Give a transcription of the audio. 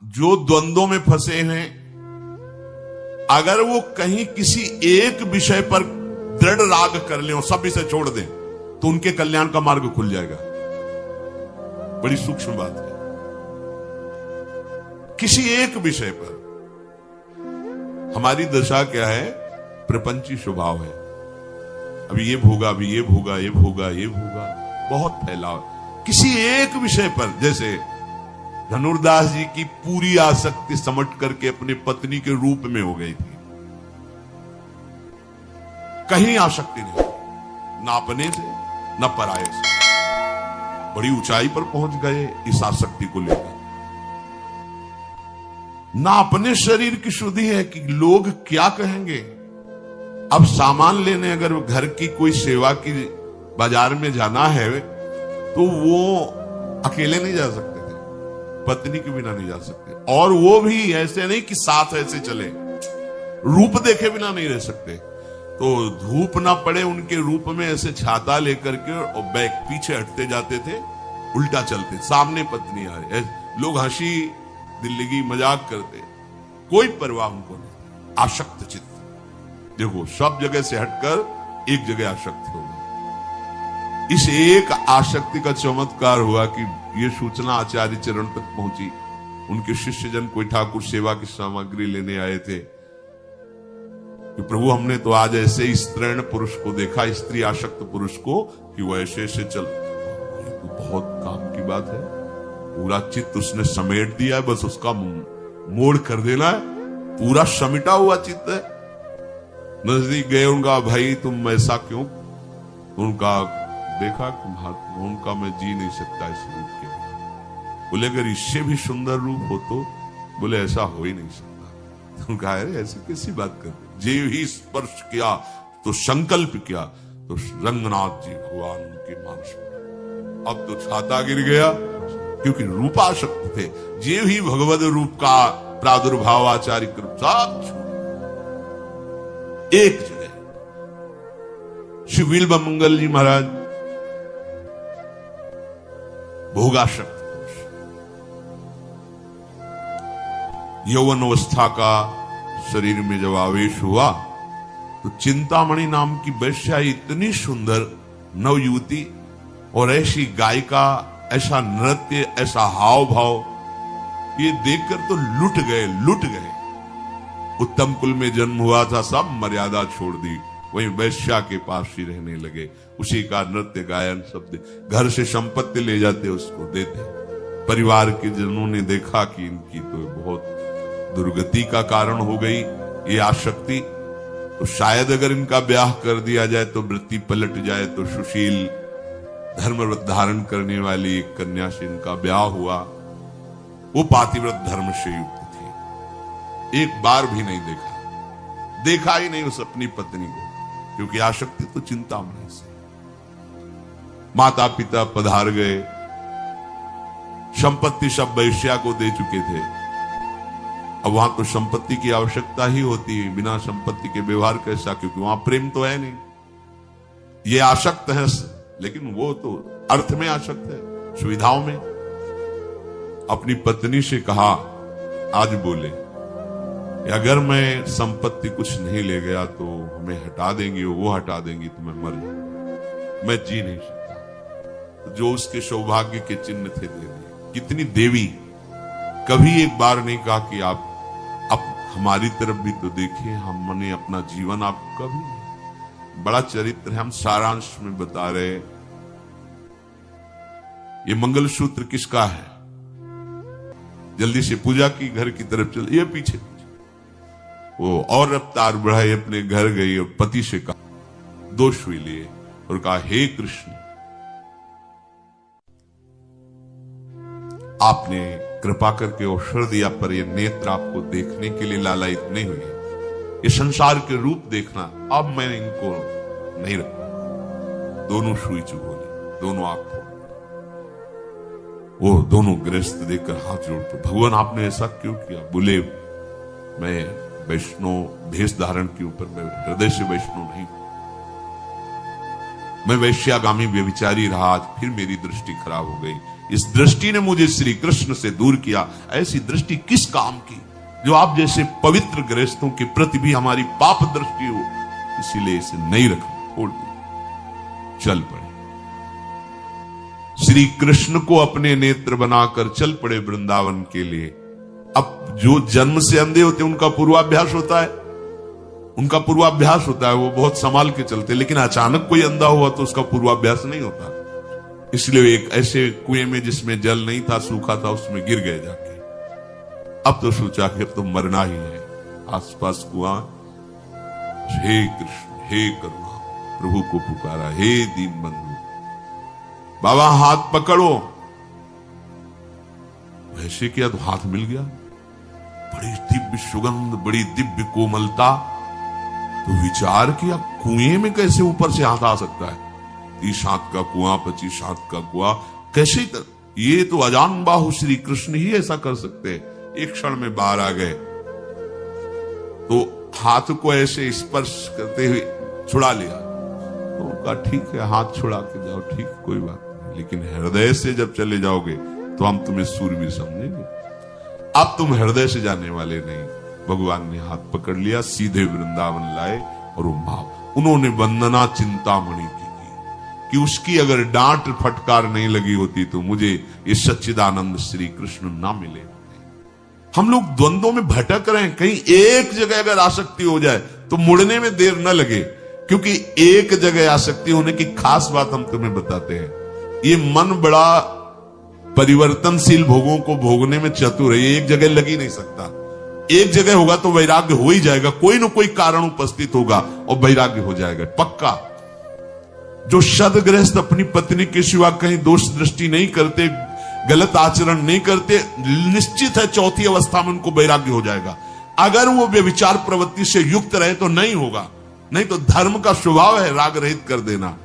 जो द्वंद्वों में फंसे हैं, अगर वो कहीं किसी एक विषय पर दृढ़ राग कर लें और सब विषय छोड़ दें, तो उनके कल्याण का मार्ग खुल जाएगा। बड़ी सूक्ष्म बात है। किसी एक विषय पर हमारी दशा क्या है? प्रपंची स्वभाव है। अभी ये भोगा, अभी ये भोगा, ये भोगा, ये भोगा, बहुत फैलाव। किसी एक विषय पर, जैसे धनुर्दास जी की पूरी आसक्ति समट करके अपनी पत्नी के रूप में हो गई थी। कहीं आसक्ति नहीं, ना अपने से न पराये से। बड़ी ऊंचाई पर पहुंच गए इस आसक्ति को लेकर। ना अपने शरीर की शुद्धि है कि लोग क्या कहेंगे। अब सामान लेने अगर घर की कोई सेवा की बाजार में जाना है तो वो अकेले नहीं जा सकते थे, पत्नी के बिना नहीं जा सकते। और वो भी ऐसे नहीं कि साथ ऐसे चले, रूप देखे बिना नहीं रह सकते। तो धूप ना पड़े उनके रूप में ऐसे छाता लेकर के और बैग पीछे हटते जाते थे, उल्टा चलते, सामने पत्नी आ रही, लोग हंसी दिल्ली मजाक करते, कोई परवाह उनको नहीं। आसक्त चित्त, देखो सब जगह से हटकर एक जगह आसक्त हो गए। इस एक आसक्ति का चमत्कार हुआ कि ये सूचना आचार्य चरण तक पहुंची। उनके शिष्यजन कोई ठाकुर सेवा की सामग्री लेने आए थे कि प्रभु हमने तो आज ऐसे स्त्रीण पुरुष को देखा, स्त्री आसक्त पुरुष को, कि वो ऐसे ऐसे चल। ये तो बहुत काम की बात है। पूरा चित्त उसने समेट दिया है, बस उसका मोड़ कर देना है। पूरा समिटा हुआ चित्त है। नजदीक गए, उनका भाई तुम ऐसा क्यों? उनका देखा कि महात्मा, उनका मैं जी नहीं सकता इस रूप के। बोले अगर इससे भी सुंदर रूप हो तो? बोले ऐसा हो ही नहीं सकता। तो कहा अरे ऐसी कैसी बात कर, जीव ही स्पर्श किया तो संकल्प किया तो रंगनाथ जी भगवान उनके मानस में। अब तो छाता गिर गया, क्योंकि रूपाशक्त थे। जीव ही भगवद रूप का प्रादुर्भाव आचार्य कृपा एक जगह। श्री बिल्व मंगल जी महाराज भोगाशक्त पुरुष, यौवन अवस्था का शरीर में जब आवेश हुआ तो चिंतामणि नाम की वैश्या, इतनी सुंदर नवयुवती और ऐसी गायिका, ऐसा नृत्य, ऐसा हाव भाव, ये देखकर तो लुट गए। उत्तम कुल में जन्म हुआ था, सब मर्यादा छोड़ दी, वहीं वैश्या के पास ही रहने लगे। उसी का नृत्य गायन सब घर से संपत्ति ले जाते, उसको देते। परिवार के जनों ने देखा कि इनकी तो बहुत दुर्गति का कारण हो गई ये आसक्ति, तो शायद अगर इनका ब्याह कर दिया जाए तो वृत्ति पलट जाए। तो सुशील धर्मव्रत धारण करने वाली एक कन्या से इनका ब्याह हुआ। वो पातिव्रत धर्म से युक्त थी। एक बार भी नहीं देखा ही नहीं उस अपनी पत्नी को, क्योंकि आसक्ति तो चिंतामणि से। माता पिता पधार गए, संपत्ति सब वैश्या को दे चुके थे। अब वहां तो संपत्ति की आवश्यकता ही होती है, बिना संपत्ति के व्यवहार कैसा, क्योंकि वहां प्रेम तो है नहीं। ये आसक्त है, लेकिन वो तो अर्थ में आसक्त है, सुविधाओं में। अपनी पत्नी से कहा, आज बोले अगर मैं संपत्ति कुछ नहीं ले गया तो हमें हटा देंगी, वो हटा देंगी तो मैं मर जाऊंगा, मैं जी नहीं सकता। जो उसके सौभाग्य के चिन्ह थे दे दिए। कितनी देवी, कभी एक बार नहीं कहा कि आप हमारी तरफ भी तो देखिए, हमने अपना जीवन आपको कभी नहीं। बड़ा चरित्र है, हम सारांश में बता रहे। ये मंगलसूत्र किसका है? जल्दी से पूजा की घर की तरफ चल, ये पीछे वो और रफ्तार बढ़ाई, अपने घर गई और पति से कहा, 2 सुई लिए और कहा, हे कृष्ण, आपने कृपा करके अवसर दिया, पर ये नेत्र आपको देखने के लिए लालायित नहीं हुए। ये संसार के रूप देखना, अब मैं इनको नहीं रखूंगा। दोनों सुई चुभोली, दोनों आंख फोड़। वो दोनों गृहस्थ देखकर हाथ जोड़ते, भगवान आपने ऐसा क्यों किया? बोले मैं वैष्णव भेष धारण के ऊपर, मैं हृदय से वैष्णव नहीं, मैं वैश्यागामी व्यभिचारी रहा, आज फिर मेरी दृष्टि खराब हो गई। इस दृष्टि ने मुझे श्री कृष्ण से दूर किया। ऐसी दृष्टि किस काम की, जो आप जैसे पवित्र गृहस्थों के प्रति भी हमारी पाप दृष्टि हो, इसीलिए इसे नहीं रखना, छोड़ दो, चल पड़े। श्री कृष्ण को अपने नेत्र बनाकर चल पड़े वृंदावन के लिए। अब जो जन्म से अंधे होते हैं उनका पूर्वाभ्यास होता है, वो बहुत संभाल के चलते, लेकिन अचानक कोई अंधा हुआ तो उसका पूर्वाभ्यास नहीं होता। इसलिए एक ऐसे कुएं में जिसमें जल नहीं था, सूखा था, उसमें गिर गए जाके। अब तो सोचा कि अब तो मरना ही है, आसपास कुआं, हे कृष्ण हे करुणा, प्रभु को पुकारा, हे दीन बंधु बाबा हाथ पकड़ो। ऐसे किया तो हाथ मिल गया, बड़ी दिव्य सुगंध, बड़ी दिव्य कोमलता। तो विचार किया कुएं में कैसे ऊपर से हाथ आ सकता है, 30 हाथ का कुआं, 25 हाथ का कुआं, कैसे ये तो अजान बाहु श्री कृष्ण ही ऐसा कर सकते हैं। एक क्षण में बाहर आ गए तो हाथ को ऐसे स्पर्श करते हुए छुड़ा लिया। तो उनका ठीक है, हाथ छुड़ा के जाओ, ठीक, कोई बात नहीं, लेकिन हृदय से जब चले जाओगे तो हम तुम्हें सूरवीर समझेंगे। अब तुम हृदय से जाने वाले नहीं। भगवान ने हाथ पकड़ लिया, सीधे वृंदावन लाए, और उन्होंने वंदना चिंतामणि की कि उसकी अगर डांट फटकार नहीं लगी होती तो मुझे ये सच्चिदानंद श्री कृष्ण ना मिले। हम लोग द्वंद्वों में भटक रहे हैं, कहीं एक जगह अगर आसक्ति हो जाए तो मुड़ने में देर न लगे, क्योंकि एक जगह आसक्ति होने की खास बात हम तुम्हें बताते हैं। ये मन बड़ा परिवर्तनशील भोगों को भोगने में चतुर है, ये एक जगह लग ही नहीं सकता। एक जगह होगा तो वैराग्य हो ही जाएगा, कोई ना कोई कारण उपस्थित होगा और वैराग्य हो जाएगा पक्का। जो सदगृहस्थ अपनी पत्नी के सिवा कहीं दोष दृष्टि नहीं करते, गलत आचरण नहीं करते, निश्चित है चौथी अवस्था में उनको वैराग्य हो जाएगा। अगर वो व्यभिचार प्रवृत्ति से युक्त रहे तो नहीं होगा, नहीं तो धर्म का स्वभाव है राग रहित कर देना।